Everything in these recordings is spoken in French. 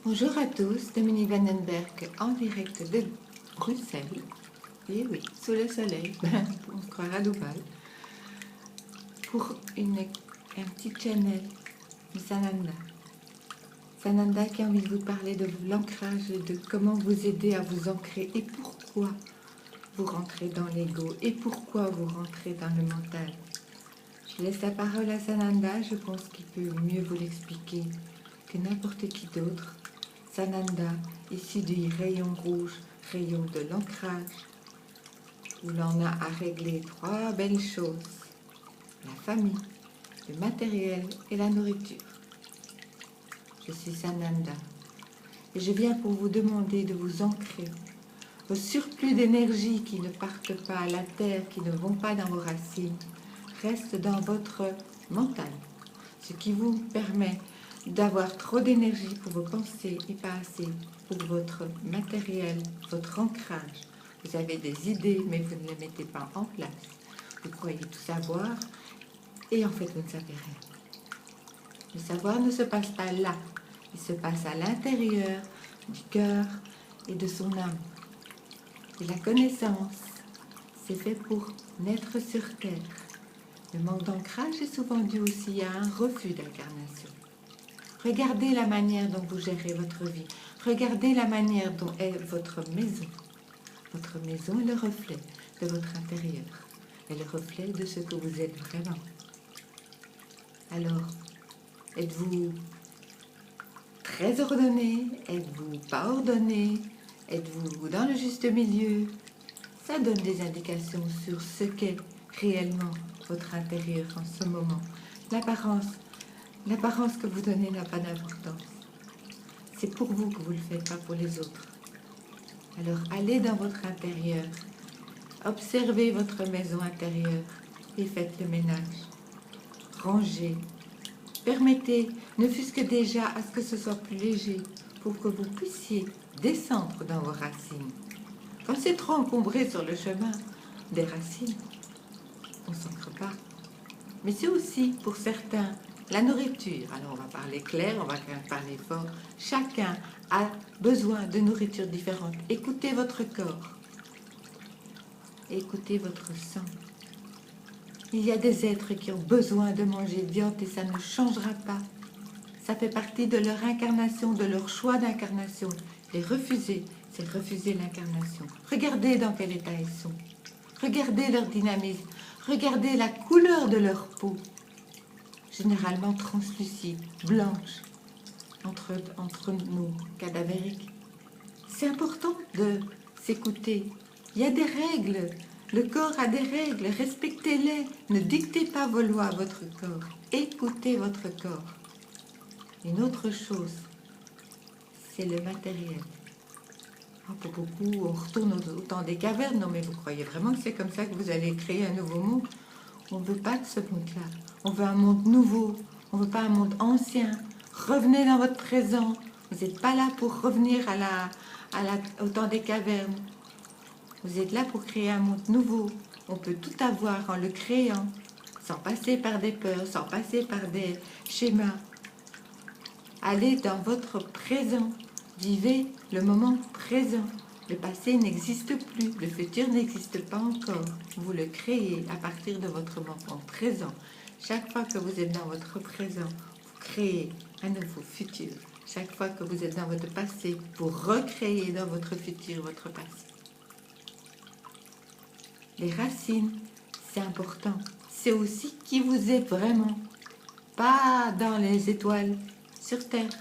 Bonjour à tous, Dominique Vandenberg en direct de Bruxelles. Et oui, sous le soleil, on se croira à Dubaï, pour un petit channel de Sananda. Sananda qui a envie de vous parler de l'ancrage et de comment vous aider à vous ancrer et pourquoi vous rentrez dans l'ego et pourquoi vous rentrez dans le mental. Je laisse la parole à Sananda, je pense qu'il peut mieux vous l'expliquer que n'importe qui d'autre. Sananda, issu du rayon rouge, rayon de l'ancrage, où l'on a à régler 3 belles choses, la famille, le matériel et la nourriture. Je suis Sananda et je viens pour vous demander de vous ancrer. Vos surplus d'énergie qui ne partent pas à la terre, qui ne vont pas dans vos racines, restent dans votre mental, ce qui vous permet d'avoir trop d'énergie pour vos pensées et pas assez pour votre matériel, votre ancrage. Vous avez des idées, mais vous ne les mettez pas en place. Vous croyez tout savoir et en fait vous ne savez rien. Le savoir ne se passe pas là, il se passe à l'intérieur du cœur et de son âme. Et la connaissance, c'est fait pour naître sur terre. Le manque d'ancrage est souvent dû aussi à un refus d'incarnation. Regardez la manière dont vous gérez votre vie. Regardez la manière dont est votre maison. Votre maison est le reflet de votre intérieur. Et le reflet de ce que vous êtes vraiment. Alors, êtes-vous très ordonné? Êtes-vous pas ordonné? Êtes-vous dans le juste milieu? Ça donne des indications sur ce qu'est réellement votre intérieur en ce moment. L'apparence que vous donnez n'a pas d'importance. C'est pour vous que vous ne le faites, pas pour les autres. Alors allez dans votre intérieur, observez votre maison intérieure et faites le ménage. Rangez, permettez, ne fût-ce que déjà à ce que ce soit plus léger, pour que vous puissiez descendre dans vos racines. Quand c'est trop encombré sur le chemin des racines, on ne s'ancre pas. Mais c'est aussi, pour certains, la nourriture. Alors on va parler clair, on va quand même parler fort. Chacun a besoin de nourriture différente. Écoutez votre corps. Écoutez votre sang. Il y a des êtres qui ont besoin de manger de viande et ça ne changera pas. Ça fait partie de leur incarnation, de leur choix d'incarnation. Les refuser, c'est refuser l'incarnation. Regardez dans quel état ils sont. Regardez leur dynamisme. Regardez la couleur de leur peau. Généralement translucide, blanche, entre nous, cadavériques. C'est important de s'écouter. Il y a des règles. Le corps a des règles. Respectez-les. Ne dictez pas vos lois à votre corps. Écoutez votre corps. Une autre chose, c'est le matériel. Pour beaucoup, on retourne au temps des cavernes. Non, mais vous croyez vraiment que c'est comme ça que vous allez créer un nouveau monde? On ne veut pas de ce monde-là. On veut un monde nouveau. On ne veut pas un monde ancien. Revenez dans votre présent. Vous n'êtes pas là pour revenir au temps des cavernes. Vous êtes là pour créer un monde nouveau. On peut tout avoir en le créant, sans passer par des peurs, sans passer par des schémas. Allez dans votre présent. Vivez le moment présent. Le passé n'existe plus, le futur n'existe pas encore. Vous le créez à partir de votre moment présent. Chaque fois que vous êtes dans votre présent, vous créez un nouveau futur. Chaque fois que vous êtes dans votre passé, vous recréez dans votre futur votre passé. Les racines, c'est important. C'est aussi qui vous êtes vraiment. Pas dans les étoiles, sur terre.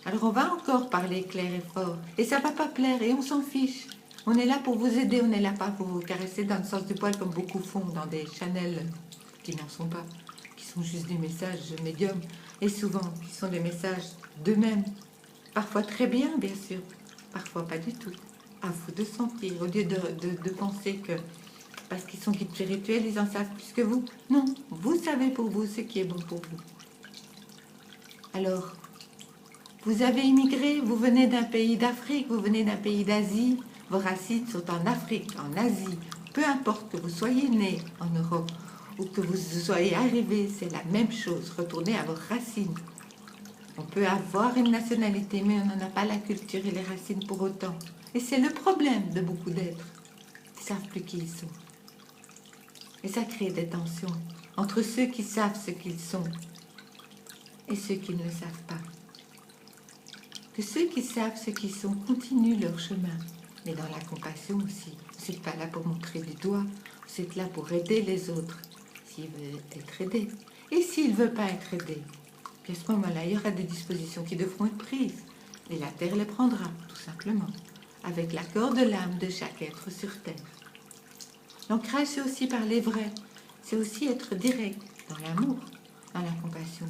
Alors on va encore parler clair et fort. Et ça ne va pas plaire et on s'en fiche. On est là pour vous aider, on n'est là pas pour vous caresser dans le sens du poil comme beaucoup font dans des channels qui n'en sont pas, qui sont juste des messages médiums et souvent qui sont des messages d'eux-mêmes. Parfois très bien, bien sûr, parfois pas du tout. À vous de sentir, au lieu de penser que parce qu'ils sont guides spirituels, ils en savent plus que vous. Non, vous savez pour vous ce qui est bon pour vous. Alors, vous avez immigré, vous venez d'un pays d'Afrique, vous venez d'un pays d'Asie, vos racines sont en Afrique, en Asie. Peu importe que vous soyez né en Europe ou que vous soyez arrivé, c'est la même chose. Retournez à vos racines. On peut avoir une nationalité, mais on n'en a pas la culture et les racines pour autant. Et c'est le problème de beaucoup d'êtres. Ils ne savent plus qui ils sont. Et ça crée des tensions entre ceux qui savent ce qu'ils sont et ceux qui ne le savent pas. Que ceux qui savent ce qu'ils sont continuent leur chemin, mais dans la compassion aussi. Vous n'êtes pas là pour montrer du doigt, vous êtes là pour aider les autres, s'ils veulent être aidés. Et s'ils ne veulent pas être aidés, puis à ce moment-là, il y aura des dispositions qui devront être prises. Et la terre les prendra, tout simplement, avec l'accord de l'âme de chaque être sur terre. L'ancrage, c'est aussi parler vrai, c'est aussi être direct dans l'amour, dans la compassion,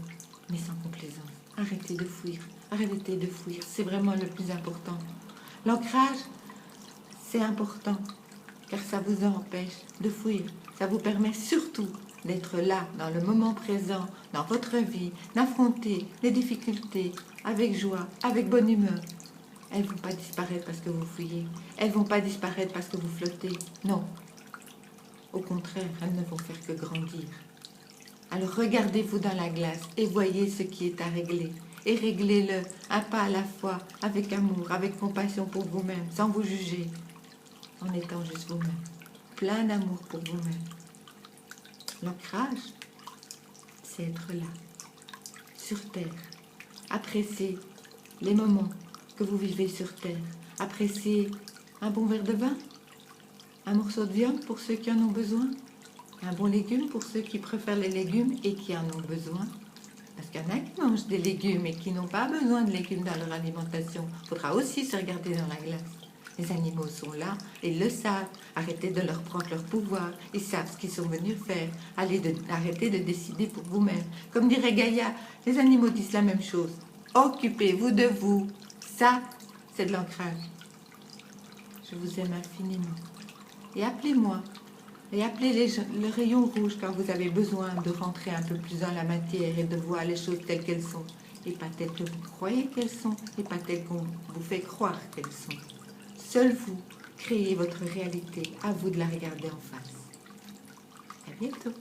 mais sans complaisance. Arrêtez de fuir, c'est vraiment le plus important. L'ancrage, c'est important, car ça vous empêche de fuir. Ça vous permet surtout d'être là, dans le moment présent, dans votre vie, d'affronter les difficultés avec joie, avec bonne humeur. Elles ne vont pas disparaître parce que vous fuyez. Elles ne vont pas disparaître parce que vous flottez. Non. Au contraire, elles ne vont faire que grandir. Alors regardez-vous dans la glace et voyez ce qui est à régler. Et réglez-le un pas à la fois, avec amour, avec compassion pour vous-même, sans vous juger, en étant juste vous-même. Plein d'amour pour vous-même. L'ancrage, c'est être là, sur terre. Appréciez les moments que vous vivez sur terre. Appréciez un bon verre de vin, un morceau de viande pour ceux qui en ont besoin, un bon légume pour ceux qui préfèrent les légumes et qui en ont besoin. Parce qu'il y en a qui mangent des légumes et qui n'ont pas besoin de légumes dans leur alimentation. Il faudra aussi se regarder dans la glace. Les animaux sont là, ils le savent. Arrêtez de leur prendre leur pouvoir. Ils savent ce qu'ils sont venus faire. Arrêtez de décider pour vous-même. Comme dirait Gaïa, les animaux disent la même chose. Occupez-vous de vous. Ça, c'est de l'ancrage. Je vous aime infiniment. Et appelez-moi. Et appelez le rayon rouge quand vous avez besoin de rentrer un peu plus dans la matière et de voir les choses telles qu'elles sont. Et pas telles que vous croyez qu'elles sont. Et pas telles qu'on vous fait croire qu'elles sont. Seul vous créez votre réalité. À vous de la regarder en face. À bientôt.